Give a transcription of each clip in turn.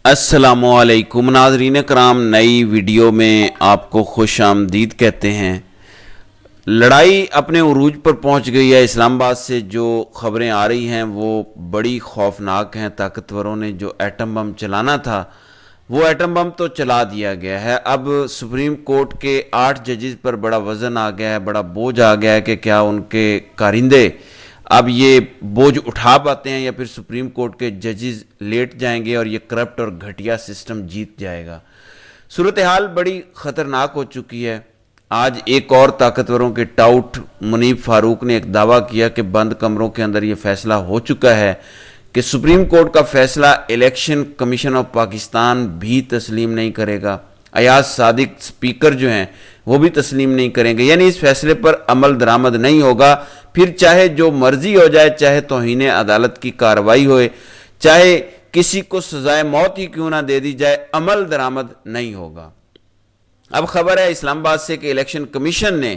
السلام علیکم ناظرین کرام، نئی ویڈیو میں آپ کو خوش آمدید کہتے ہیں۔ لڑائی اپنے عروج پر پہنچ گئی ہے۔ اسلام آباد سے جو خبریں آ رہی ہیں وہ بڑی خوفناک ہیں۔ طاقتوروں نے جو ایٹم بم چلانا تھا وہ ایٹم بم تو چلا دیا گیا ہے۔ اب سپریم کورٹ کے 8 ججز پر بڑا وزن آ گیا ہے، بڑا بوجھ آ گیا ہے کہ کیا ان کے کارندے اب یہ بوجھ اٹھا پاتے ہیں یا پھر سپریم کورٹ کے ججز لیٹ جائیں گے اور یہ کرپٹ اور گھٹیا سسٹم جیت جائے گا۔ صورتحال بڑی خطرناک ہو چکی ہے۔ آج ایک اور طاقتوروں کے ٹاؤٹ منیب فاروق نے ایک دعویٰ کیا کہ بند کمروں کے اندر یہ فیصلہ ہو چکا ہے کہ سپریم کورٹ کا فیصلہ الیکشن کمیشن آف پاکستان بھی تسلیم نہیں کرے گا۔ ایاز صادق سپیکر جو ہیں وہ بھی تسلیم نہیں کریں گے، یعنی اس فیصلے پر عمل درآمد نہیں ہوگا۔ پھر چاہے جو مرضی ہو جائے، چاہے توہین عدالت کی کارروائی ہوئے، چاہے کسی کو سزائے موت ہی کیوں نہ دے دی جائے، عمل درآمد نہیں ہوگا۔ اب خبر ہے اسلام آباد سے کہ الیکشن کمیشن نے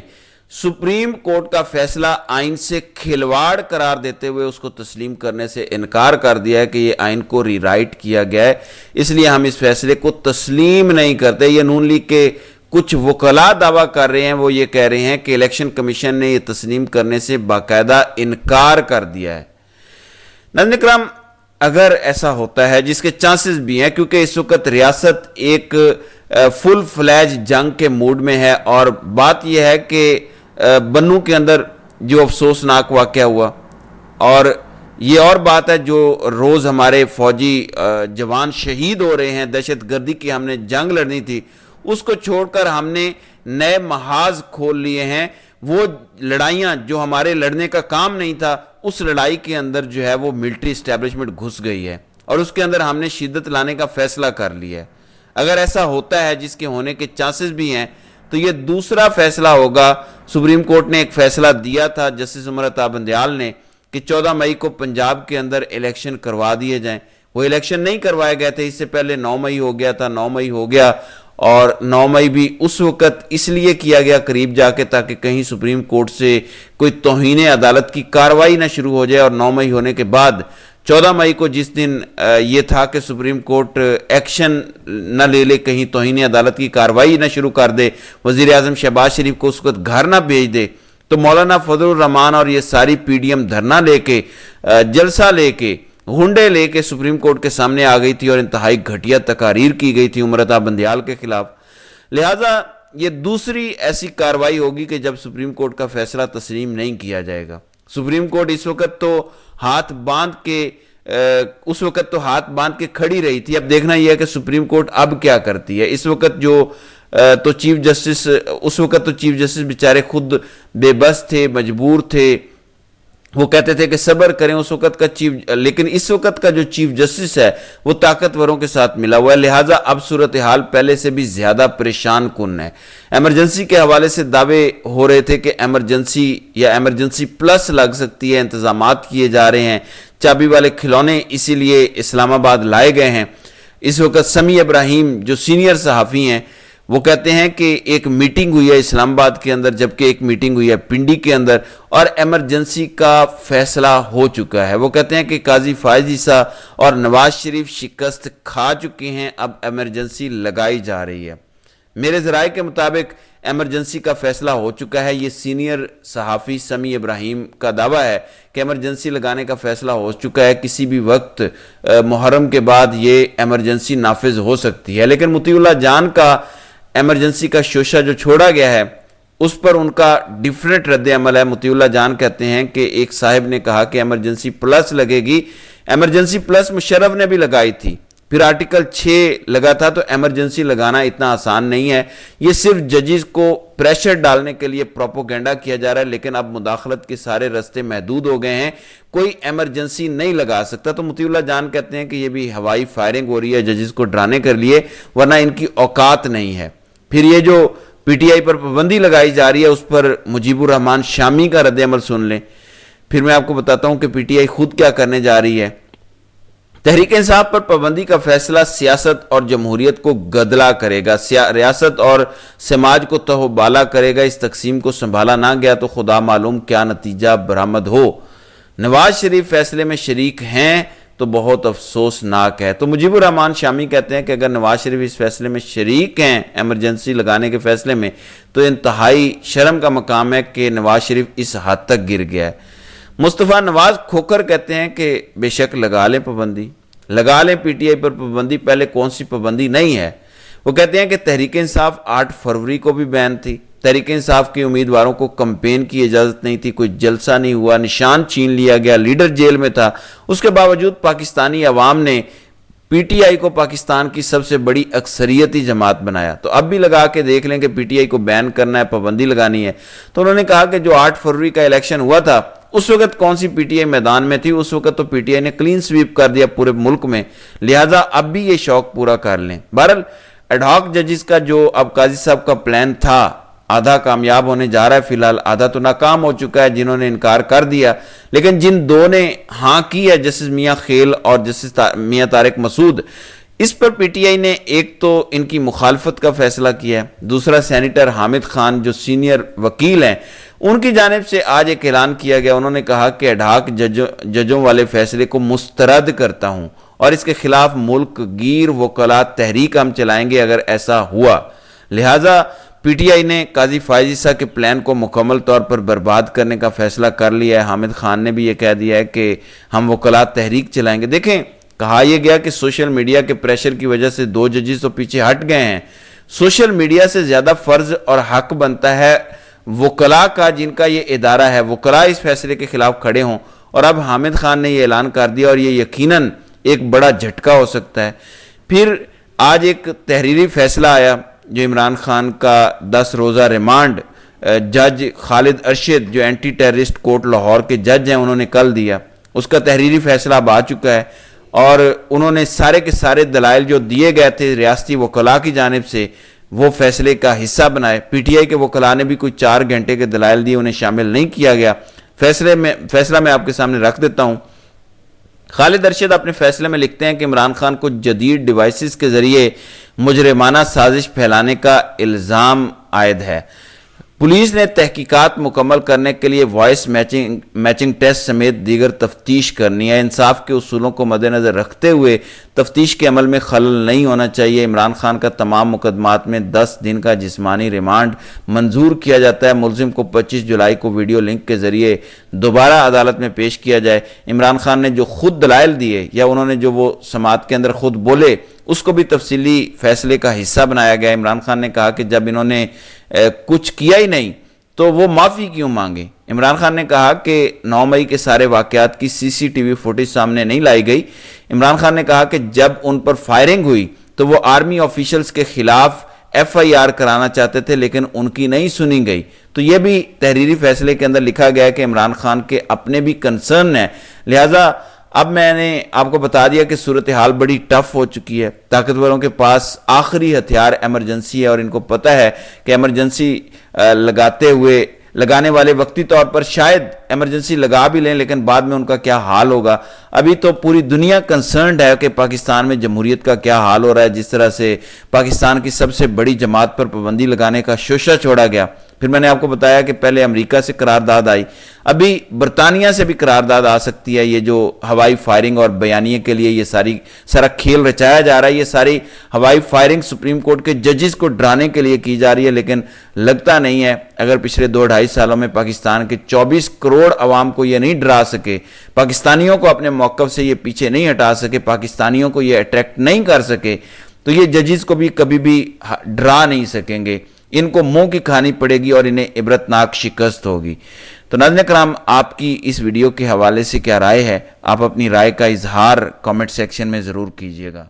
سپریم کورٹ کا فیصلہ آئین سے کھلواڑ قرار دیتے ہوئے اس کو تسلیم کرنے سے انکار کر دیا ہے کہ یہ آئین کو ری رائٹ کیا گیا ہے، اس لیے ہم اس فیصلے کو تسلیم نہیں کرتے۔ یہ نون لیگ کے کچھ وکلاء دعویٰ کر رہے ہیں، وہ یہ کہہ رہے ہیں کہ الیکشن کمیشن نے یہ تسلیم کرنے سے باقاعدہ انکار کر دیا ہے۔ ناظرین کرام، اگر ایسا ہوتا ہے، جس کے چانسز بھی ہیں کیونکہ اس وقت ریاست ایک فل فلیج جنگ کے موڈ میں ہے، اور بات یہ ہے کہ بنوں کے اندر جو افسوسناک واقعہ ہوا، اور یہ اور بات ہے جو روز ہمارے فوجی جوان شہید ہو رہے ہیں، دہشت گردی کی ہم نے جنگ لڑنی تھی، اس کو چھوڑ کر ہم نے نئے محاذ کھول لیے ہیں۔ وہ لڑائیاں جو ہمارے لڑنے کا کام نہیں تھا، اس لڑائی کے اندر جو ہے وہ ملٹری اسٹیبلشمنٹ گھس گئی ہے اور اس کے اندر ہم نے شدت لانے کا فیصلہ کر لیا ہے۔ اگر ایسا ہوتا ہے، جس کے ہونے کے چانسز بھی ہیں، تو یہ دوسرا فیصلہ ہوگا۔ سپریم کورٹ نے ایک فیصلہ دیا تھا جسٹس عمر عطا بندیال نے کہ 14 مئی کو پنجاب کے اندر الیکشن کروا دیے جائیں۔ وہ الیکشن نہیں کروائے گئے تھے، اس سے پہلے 9 مئی ہو گیا تھا، 9 مئی ہو گیا، اور 9 مئی بھی اس وقت اس لیے کیا گیا قریب جا کے تاکہ کہیں سپریم کورٹ سے کوئی توہین عدالت کی کارروائی نہ شروع ہو جائے، اور 9 مئی ہونے کے بعد 14 مئی کو جس دن یہ تھا کہ سپریم کورٹ ایکشن نہ لے لے، کہیں توہین عدالت کی کارروائی نہ شروع کر دے، وزیر اعظم شہباز شریف کو اس وقت گھر نہ بھیج دے، تو مولانا فضل الرحمان اور یہ ساری پی ڈی ایم دھرنا لے کے، جلسہ لے کے، ہنڈے لے کے سپریم کورٹ کے سامنے آ گئی تھی اور انتہائی گھٹیا تقاریر کی گئی تھی عمر عطا بندیال کے خلاف۔ لہٰذا یہ دوسری ایسی کارروائی ہوگی کہ جب سپریم کورٹ کا فیصلہ تسلیم نہیں کیا جائے گا۔ سپریم کورٹ اس وقت تو ہاتھ باندھ کے کھڑی رہی تھی۔ اب دیکھنا یہ ہے کہ سپریم کورٹ اب کیا کرتی ہے۔ اس وقت تو چیف جسٹس بیچارے خود بے بس تھے، مجبور تھے، وہ کہتے تھے کہ صبر کریں اس وقت کا لیکن اس وقت کا جو چیف جسٹس ہے وہ طاقتوروں کے ساتھ ملا ہوا ہے، لہٰذا اب صورتحال پہلے سے بھی زیادہ پریشان کن ہے۔ ایمرجنسی کے حوالے سے دعوے ہو رہے تھے کہ ایمرجنسی یا ایمرجنسی پلس لگ سکتی ہے، انتظامات کیے جا رہے ہیں، چابی والے کھلونے اسی لیے اسلام آباد لائے گئے ہیں۔ اس وقت سمیع ابراہیم جو سینئر صحافی ہیں وہ کہتے ہیں کہ ایک میٹنگ ہوئی ہے اسلام آباد کے اندر، جبکہ ایک میٹنگ ہوئی ہے پنڈی کے اندر، اور ایمرجنسی کا فیصلہ ہو چکا ہے۔ وہ کہتے ہیں کہ قاضی فائز عیسیٰ اور نواز شریف شکست کھا چکے ہیں، اب ایمرجنسی لگائی جا رہی ہے۔ میرے ذرائع کے مطابق ایمرجنسی کا فیصلہ ہو چکا ہے۔ یہ سینئر صحافی سمیع ابراہیم کا دعویٰ ہے کہ ایمرجنسی لگانے کا فیصلہ ہو چکا ہے، کسی بھی وقت محرم کے بعد یہ ایمرجنسی نافذ ہو سکتی ہے۔ لیکن مطیع اللہ جان کا ایمرجنسی کا شوشہ جو چھوڑا گیا ہے اس پر ان کا ڈیفرنٹ رد عمل ہے۔ مطیع اللہ جان کہتے ہیں کہ ایک صاحب نے کہا کہ ایمرجنسی پلس لگے گی، ایمرجنسی پلس مشرف نے بھی لگائی تھی، پھر آرٹیکل 6 لگا تھا، تو ایمرجنسی لگانا اتنا آسان نہیں ہے۔ یہ صرف ججز کو پریشر ڈالنے کے لیے پروپوگنڈا کیا جا رہا ہے، لیکن اب مداخلت کے سارے رستے محدود ہو گئے ہیں، کوئی ایمرجنسی نہیں لگا سکتا۔ تو مطیع اللہ جان کہتے ہیں کہ یہ بھی ہوائی فائرنگ ہو رہی ہے ججز کو ڈرانے کے لیے، ورنہ ان کی اوقات نہیں ہے۔ پھر یہ جو پی ٹی آئی پر پابندی لگائی جا رہی ہے اس پر مجیب الرحمان شامی کا رد عمل سن لیں۔ پھر میں آپ کو بتاتا ہوں کہ پی ٹی آئی خود کیا کرنے جا رہی ہے۔ تحریک انصاف پر پابندی کا فیصلہ سیاست اور جمہوریت کو گدلا کرے گا، ریاست اور سماج کو تہو بالا کرے گا، اس تقسیم کو سنبھالا نہ گیا تو خدا معلوم کیا نتیجہ برآمد ہو۔ نواز شریف فیصلے میں شریک ہیں تو بہت افسوسناک ہے۔ تو مجیب الرحمان شامی کہتے ہیں کہ اگر نواز شریف اس فیصلے میں شریک ہیں ایمرجنسی لگانے کے فیصلے میں، تو انتہائی شرم کا مقام ہے کہ نواز شریف اس حد تک گر گیا ہے۔ مصطفیٰ نواز کھوکر کہتے ہیں کہ بے شک لگا لیں پابندی، لگا لیں پی ٹی آئی پر پابندی، پہلے کون سی پابندی نہیں ہے۔ وہ کہتے ہیں کہ تحریک انصاف 8 فروری کو بھی بین تھی، تحریک انصاف کے امیدواروں کو کمپین کی اجازت نہیں تھی، کوئی جلسہ نہیں ہوا، نشان چھین لیا گیا، لیڈر جیل میں تھا، اس کے باوجود پاکستانی عوام نے پی ٹی آئی کو پاکستان کی سب سے بڑی اکثریتی جماعت بنایا۔ تو اب بھی لگا کے دیکھ لیں کہ پی ٹی آئی کو بین کرنا ہے، پابندی لگانی ہے۔ تو انہوں نے کہا کہ جو 8 فروری کا الیکشن ہوا تھا اس وقت کون سی پی ٹی آئی میدان میں تھی، اس وقت تو پی ٹی آئی نے کلین سویپ کر دیا پورے ملک میں، لہٰذا اب بھی یہ شوق پورا کر لیں۔ بہرحال ایڈ ہاک ججز کا جو اب قاضی صاحب کا پلان تھا، آدھا کامیاب ہونے جا رہا ہے، فی الحال آدھا تو ناکام ہو چکا ہے، جنہوں نے انکار کر دیا، لیکن جن دو نے ہاں کی ہے، جسٹس میاں خیل اور جسٹس میاں طارق مسعود، اس پر پی ٹی آئی نے ایک تو ان کی مخالفت کا فیصلہ کیا ہے، دوسرا سینیٹر حامد خان جو سینئر وکیل ہیں ان کی جانب سے آج ایک اعلان کیا گیا، انہوں نے کہا کہ ایڈ ہاک ججوں والے فیصلے کو مسترد کرتا ہوں اور اس کے خلاف ملک گیر وکلاء تحریک ہم چلائیں گے اگر ایسا ہوا۔ لہٰذا پی ٹی آئی نے قاضی فائز عیسیٰ کے پلان کو مکمل طور پر برباد کرنے کا فیصلہ کر لیا ہے۔ حامد خان نے بھی یہ کہہ دیا ہے کہ ہم وکلاء تحریک چلائیں گے۔ دیکھیں، کہا یہ گیا کہ سوشل میڈیا کے پریشر کی وجہ سے 2 ججز تو پیچھے ہٹ گئے ہیں، سوشل میڈیا سے زیادہ فرض اور حق بنتا ہے وکلاء کا، جن کا یہ ادارہ ہے، وکلاء اس فیصلے کے خلاف کھڑے ہوں، اور اب حامد خان نے یہ اعلان کر دیا اور یہ یقیناً ایک بڑا جھٹکا ہو سکتا ہے۔ پھر آج ایک تحریری فیصلہ آیا جو عمران خان کا 10 روزہ ریمانڈ جج خالد ارشد جو اینٹی ٹیررسٹ کورٹ لاہور کے جج ہیں انہوں نے کل دیا، اس کا تحریری فیصلہ اب آ چکا ہے، اور انہوں نے سارے کے سارے دلائل جو دیے گئے تھے ریاستی وکلاء کی جانب سے وہ فیصلے کا حصہ بنائے۔ پی ٹی آئی کے وکلاء نے بھی کوئی 4 گھنٹے کے دلائل دیے، انہیں شامل نہیں کیا گیا۔ فیصلہ میں آپ کے سامنے رکھ دیتا ہوں۔ خالد ارشد اپنے فیصلے میں لکھتے ہیں کہ عمران خان کو جدید ڈیوائسز کے ذریعے مجرمانہ سازش پھیلانے کا الزام عائد ہے۔ پولیس نے تحقیقات مکمل کرنے کے لیے وائس میچنگ ٹیسٹ سمیت دیگر تفتیش کرنی ہے۔ انصاف کے اصولوں کو مد نظر رکھتے ہوئے تفتیش کے عمل میں خلل نہیں ہونا چاہیے۔ عمران خان کا تمام مقدمات میں 10 دن کا جسمانی ریمانڈ منظور کیا جاتا ہے۔ ملزم کو 25 جولائی کو ویڈیو لنک کے ذریعے دوبارہ عدالت میں پیش کیا جائے۔ عمران خان نے جو خود دلائل دیے یا انہوں نے جو وہ سماعت کے اندر خود بولے اس کو بھی تفصیلی فیصلے کا حصہ بنایا گیا۔ عمران خان نے کہا کہ جب انہوں نے کچھ کیا ہی نہیں تو وہ معافی کیوں مانگے۔ عمران خان نے کہا کہ 9 مئی کے سارے واقعات کی سی سی ٹی وی فوٹیج سامنے نہیں لائی گئی۔ عمران خان نے کہا کہ جب ان پر فائرنگ ہوئی تو وہ آرمی آفیشلز کے خلاف ایف آئی آر کرانا چاہتے تھے لیکن ان کی نہیں سنی گئی۔ تو یہ بھی تحریری فیصلے کے اندر لکھا گیا ہے کہ عمران خان کے اپنے بھی کنسرن ہیں، لہٰذا اب میں نے آپ کو بتا دیا کہ صورتحال بڑی ٹف ہو چکی ہے۔ طاقتوروں کے پاس آخری ہتھیار ایمرجنسی ہے اور ان کو پتہ ہے کہ ایمرجنسی لگانے والے وقتی طور پر شاید ایمرجنسی لگا بھی لیں لیکن بعد میں ان کا کیا حال ہوگا۔ ابھی تو پوری دنیا کنسرنڈ ہے کہ پاکستان میں جمہوریت کا کیا حال ہو رہا ہے، جس طرح سے پاکستان کی سب سے بڑی جماعت پر پابندی لگانے کا شوشہ چھوڑا گیا۔ پھر میں نے آپ کو بتایا کہ پہلے امریکہ سے قرارداد آئی، ابھی برطانیہ سے بھی قرارداد آ سکتی ہے۔ یہ جو ہوائی فائرنگ اور بیانیے کے لیے یہ سارا کھیل رچایا جا رہا ہے، یہ ساری ہوائی فائرنگ سپریم کورٹ کے ججز کو ڈرانے کے لیے کی جا رہی ہے، لیکن لگتا نہیں ہے اگر پچھلے 2-2.5 سالوں میں پاکستان کے 24 کروڑ عوام کو یہ نہیں ڈرا سکے، پاکستانیوں کو اپنے موقف سے یہ پیچھے نہیں ہٹا سکے، پاکستانیوں کو یہ اٹریکٹ نہیں کر سکے، تو یہ ججز کو بھی کبھی بھی ڈرا نہیں سکیں گے۔ ان کو منہ کی کھانی پڑے گی اور انہیں عبرتناک شکست ہوگی۔ تو ناظرین کرام، آپ کی اس ویڈیو کے حوالے سے کیا رائے ہے؟ آپ اپنی رائے کا اظہار کامنٹ سیکشن میں ضرور کیجیے گا۔